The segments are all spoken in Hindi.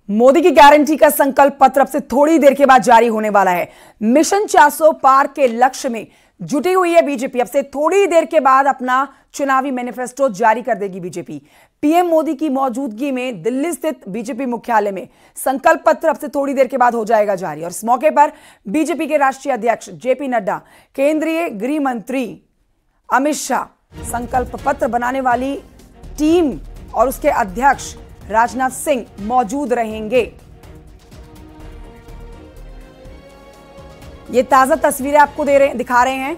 मोदी की गारंटी का संकल्प पत्र अब से थोड़ी देर के बाद जारी होने वाला है। मिशन 400 पार के लक्ष्य में जुटी हुई है बीजेपी। अब से थोड़ी देर के बाद अपना चुनावी मैनिफेस्टो जारी कर देगी बीजेपी। पीएम मोदी की मौजूदगी में दिल्ली स्थित बीजेपी मुख्यालय में संकल्प पत्र अब से थोड़ी देर के बाद हो जाएगा जारी। और इस मौके पर बीजेपी के राष्ट्रीय अध्यक्ष जेपी नड्डा, केंद्रीय गृह मंत्री अमित शाह, संकल्प पत्र बनाने वाली टीम और उसके अध्यक्ष राजनाथ सिंह मौजूद रहेंगे। ये ताजा तस्वीरें आपको दिखा रहे हैं।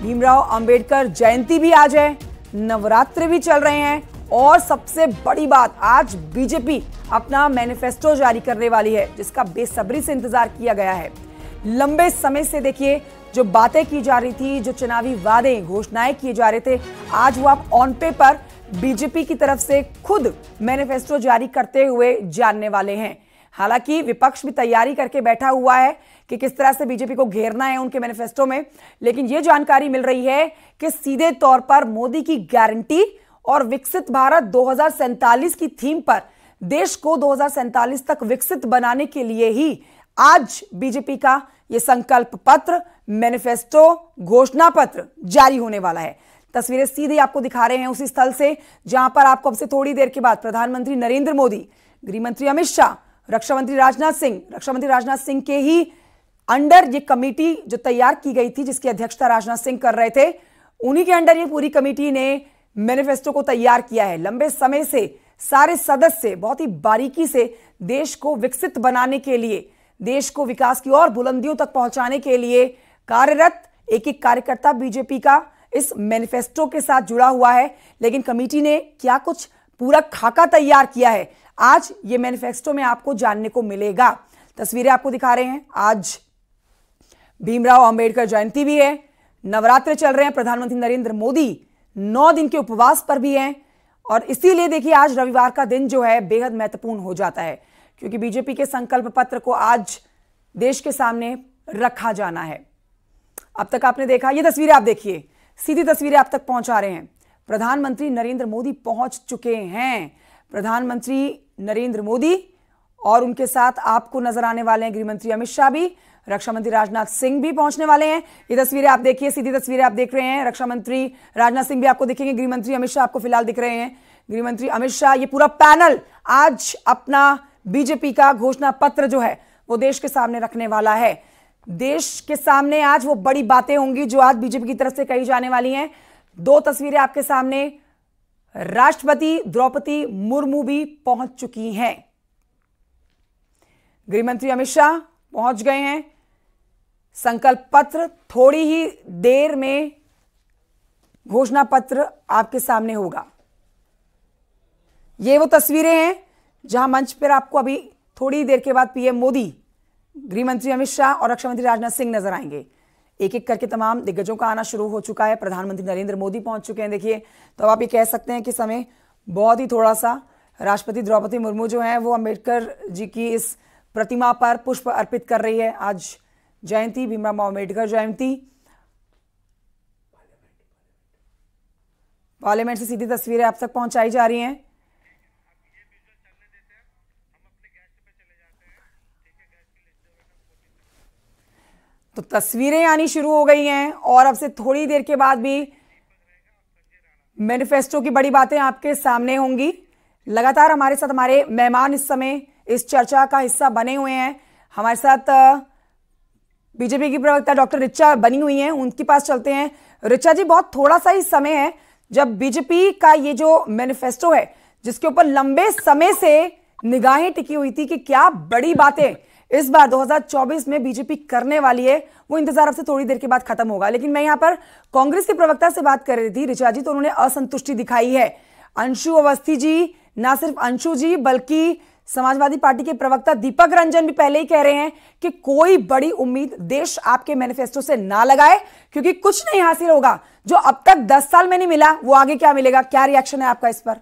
भीमराव अंबेडकर जयंती भी आज है, नवरात्र भी चल रहे हैं और सबसे बड़ी बात, आज बीजेपी अपना मैनिफेस्टो जारी करने वाली है, जिसका बेसब्री से इंतजार किया गया है। लंबे समय से देखिए जो बातें की जा रही थी, जो चुनावी वादे घोषणाएं किए जा रहे थे, आज वो आप ऑन पेपर बीजेपी की तरफ से खुद मैनिफेस्टो जारी करते हुए जानने वाले हैं। हालांकि विपक्ष भी तैयारी करके बैठा हुआ है कि किस तरह से बीजेपी को घेरना है उनके मैनिफेस्टो में, लेकिन यह जानकारी मिल रही है कि सीधे तौर पर मोदी की गारंटी और विकसित भारत 2047 की थीम पर देश को 2047 तक विकसित बनाने के लिए ही आज बीजेपी का यह संकल्प पत्र, मैनिफेस्टो, घोषणा पत्र जारी होने वाला है। तस्वीरें सीधे आपको दिखा रहे हैं उसी स्थल से जहां पर आपको अब से थोड़ी देर के बाद प्रधानमंत्री नरेंद्र मोदी, गृह मंत्री अमित शाह, रक्षा मंत्री राजनाथ सिंह के ही अंडर ये कमेटी जो तैयार की गई थी, जिसकी अध्यक्षता राजनाथ सिंह कर रहे थे, उन्हीं के अंडर ये पूरी कमेटी ने मैनिफेस्टो को तैयार किया है। लंबे समय से सारे सदस्य बहुत ही बारीकी से देश को विकसित बनाने के लिए, देश को विकास की और बुलंदियों तक पहुंचाने के लिए कार्यरत एक एक कार्यकर्ता बीजेपी का इस मैनिफेस्टो के साथ जुड़ा हुआ है। लेकिन कमेटी ने क्या कुछ पूरा खाका तैयार किया है, आज ये मैनिफेस्टो में आपको जानने को मिलेगा। तस्वीरें आपको दिखा रहे हैं। आज भीमराव अंबेडकर जयंती भी है, नवरात्र चल रहे हैं, प्रधानमंत्री नरेंद्र मोदी 9 दिन के उपवास पर भी हैं और इसीलिए देखिए आज रविवार का दिन जो है बेहद महत्वपूर्ण हो जाता है, क्योंकि बीजेपी के संकल्प पत्र को आज देश के सामने रखा जाना है। अब तक आपने देखा, ये तस्वीरें आप देखिए, सीधी तस्वीरें आप तक पहुंचा रहे हैं। प्रधानमंत्री नरेंद्र मोदी पहुंच चुके हैं। प्रधानमंत्री नरेंद्र मोदी और उनके साथ आपको नजर आने वाले हैं गृह मंत्री अमित शाह भी, रक्षा मंत्री राजनाथ सिंह भी पहुंचने वाले हैं। ये तस्वीरें आप देखिए, सीधी तस्वीरें आप देख रहे हैं। रक्षा मंत्री राजनाथ सिंह भी आपको दिखेंगे, गृह मंत्री अमित शाह आपको फिलहाल दिख रहे हैं। गृह मंत्री अमित शाह, ये पूरा पैनल आज अपना बीजेपी का घोषणा पत्र जो है वो देश के सामने रखने वाला है। देश के सामने आज वो बड़ी बातें होंगी जो आज बीजेपी की तरफ से कही जाने वाली हैं। 2 तस्वीरें आपके सामने, राष्ट्रपति द्रौपदी मुर्मू भी पहुंच चुकी हैं, गृह मंत्री अमित शाह पहुंच गए हैं। संकल्प पत्र थोड़ी ही देर में घोषणा पत्र आपके सामने होगा। ये वो तस्वीरें हैं जहां मंच पर आपको अभी थोड़ी देर के बाद पीएम मोदी, गृह मंत्री अमित शाह और रक्षा मंत्री राजनाथ सिंह नजर आएंगे। एक एक करके तमाम दिग्गजों का आना शुरू हो चुका है। प्रधानमंत्री नरेंद्र मोदी पहुंच चुके हैं। देखिए, तो अब आप ये कह सकते हैं कि समय बहुत ही थोड़ा सा, राष्ट्रपति द्रौपदी मुर्मू जो है वो अंबेडकर जी की इस प्रतिमा पर पुष्प अर्पित कर रही है। आज जयंती, भीमराव अंबेडकर जयंती। पार्लियामेंट से सीधी तस्वीरें आप तक पहुंचाई जा रही हैं। तो तस्वीरें आनी शुरू हो गई हैं और अब से थोड़ी देर के बाद भी मैनिफेस्टो की बड़ी बातें आपके सामने होंगी। लगातार हमारे साथ हमारे मेहमान इस समय इस चर्चा का हिस्सा बने हुए हैं। हमारे साथ बीजेपी की प्रवक्ता डॉक्टर ऋचा बनी हुई हैं, उनके पास चलते हैं। ऋचा जी, बहुत थोड़ा सा ही समय है जब बीजेपी का ये जो मैनिफेस्टो है, जिसके ऊपर लंबे समय से निगाहें टिकी हुई थी कि क्या बड़ी बातें इस बार 2024 में बीजेपी करने वाली है, वो इंतजार अब से थोड़ी देर के बाद खत्म होगा। लेकिन मैं यहां पर कांग्रेस के प्रवक्ता से बात कर रही थी ऋचा जी, तो उन्होंने असंतुष्टि दिखाई है। अंशु अवस्थी जी, ना सिर्फ अंशु जी बल्कि समाजवादी पार्टी के प्रवक्ता दीपक रंजन भी पहले ही कह रहे हैं कि कोई बड़ी उम्मीद देश आपके मैनिफेस्टो से ना लगाए, क्योंकि कुछ नहीं हासिल होगा जो अब तक 10 साल में नहीं मिला, वो आगे क्या मिलेगा। क्या रिएक्शन है आपका इस पर?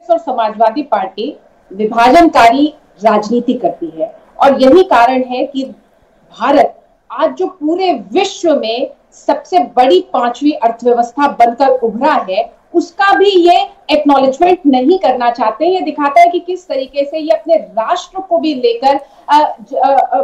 और समाजवादी पार्टी विभाजनकारी राजनीति करती है और यही कारण है कि भारत आज जो पूरे विश्व में सबसे बड़ी 5वीं अर्थव्यवस्था बनकर उभरा है, उसका भी ये एक्नॉलेजमेंट नहीं करना चाहते। ये दिखाता है कि किस तरीके से ये अपने राष्ट्र को भी लेकर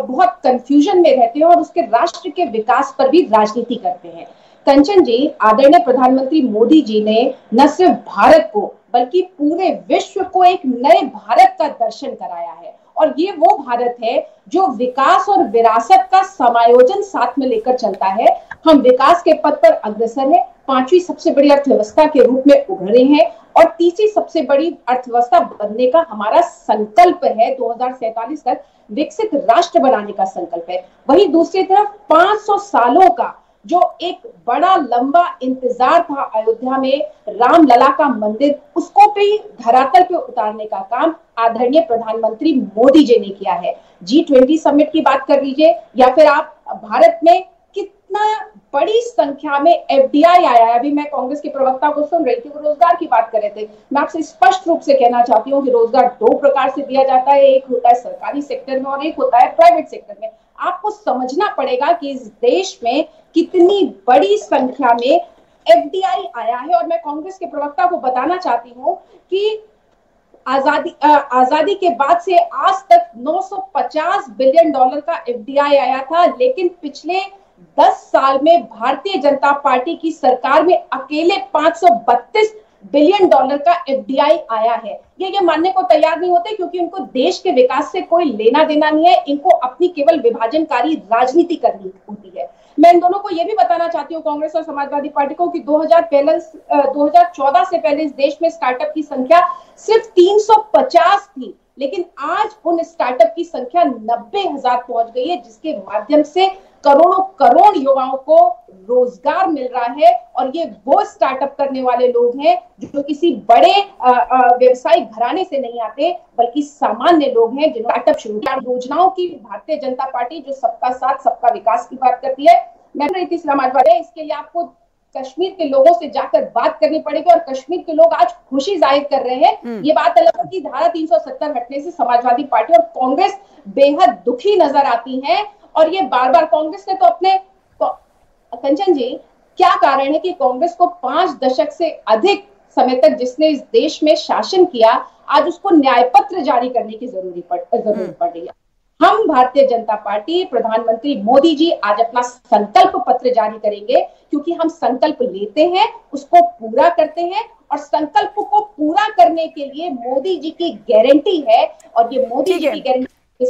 बहुत कंफ्यूजन में रहते हैं और उसके राष्ट्र के विकास पर भी राजनीति करते हैं। कंचन जी, आदरणीय प्रधानमंत्री मोदी जी ने न सिर्फ भारत को बल्कि पूरे विश्व को एक नए भारत का दर्शन कराया है, और ये वो भारत है जो विकास और विरासत का समायोजन साथ में लेकर चलता है। हम विकास के पथ पर अग्रसर है, 5वीं सबसे बड़ी अर्थव्यवस्था के रूप में उभरे हैं और तीसरी सबसे बड़ी अर्थव्यवस्था बनने का हमारा संकल्प है। 2047 तक विकसित राष्ट्र बनाने का संकल्प है। वहीं दूसरी तरफ 500 सालों का जो एक बड़ा लंबा इंतजार था अयोध्या में रामलला का मंदिर, उसको भी धरातल पे उतारने का काम आदरणीय प्रधानमंत्री मोदी जी ने किया है। G20 समिट की बात कर लीजिए या फिर आप भारत में कितना बड़ी संख्या में FDI आया है। अभी मैं कांग्रेस के प्रवक्ता को सुन रही थी, वो रोजगार की बात कर रहे थे। मैं आपसे स्पष्ट रूप से कहना चाहती हूँ कि रोजगार 2 प्रकार से दिया जाता है, एक होता है सरकारी सेक्टर में और एक होता है प्राइवेट सेक्टर में। आपको समझना पड़ेगा कि इस देश में कितनी बड़ी संख्या में FDI आया है। और मैं कांग्रेस के प्रवक्ता को बताना चाहती हूँ कि आजादी के बाद से आज तक 950 बिलियन डॉलर का FDI आया था, लेकिन पिछले 10 साल में भारतीय जनता पार्टी की सरकार में अकेले 532 बिलियन डॉलर का FDI आया है। ये मानने को तैयार नहीं होते क्योंकि उनको देश के विकास से कोई लेना देना नहीं है। इनको अपनी केवल विभाजनकारी राजनीति करनी होती है। मैं इन दोनों को यह भी बताना चाहती हूँ, कांग्रेस और समाजवादी पार्टी को, कि 2014 से पहले इस देश में स्टार्टअप की संख्या सिर्फ 350 थी, लेकिन आज उन स्टार्टअप की संख्या 90,000 पहुंच गई है, जिसके माध्यम से करोड़ों करोड़ युवाओं को रोजगार मिल रहा है। और ये वो स्टार्टअप करने वाले लोग हैं जो किसी बड़े व्यवसायिक घराने से नहीं आते, बल्कि सामान्य लोग हैं जिन्होंने स्टार्टअप शुरू किया। योजनाओं की भारतीय जनता पार्टी जो सबका साथ सबका विकास की बात करती है, मैं रही समाजवादी, इसके लिए आपको कश्मीर के लोगों से जाकर बात करनी पड़ेगी। और कश्मीर के लोग आज खुशी जाहिर कर रहे हैं। ये बात अलग है कि धारा 370 हटने से समाजवादी पार्टी और कांग्रेस बेहद दुखी नजर आती हैं। और ये बार बार कांग्रेस ने तो अपने, कंचन जी, क्या कारण है कि कांग्रेस को 5 दशक से अधिक समय तक जिसने इस देश में शासन किया, आज उसको न्याय पत्र जारी करने की जरूरत पड़ रही है। हम भारतीय जनता पार्टी, प्रधानमंत्री मोदी जी आज अपना संकल्प पत्र जारी करेंगे, क्योंकि हम संकल्प लेते हैं, उसको पूरा करते हैं। और संकल्प को पूरा करने के लिए मोदी जी की गारंटी है, और ये मोदी जी की गारंटी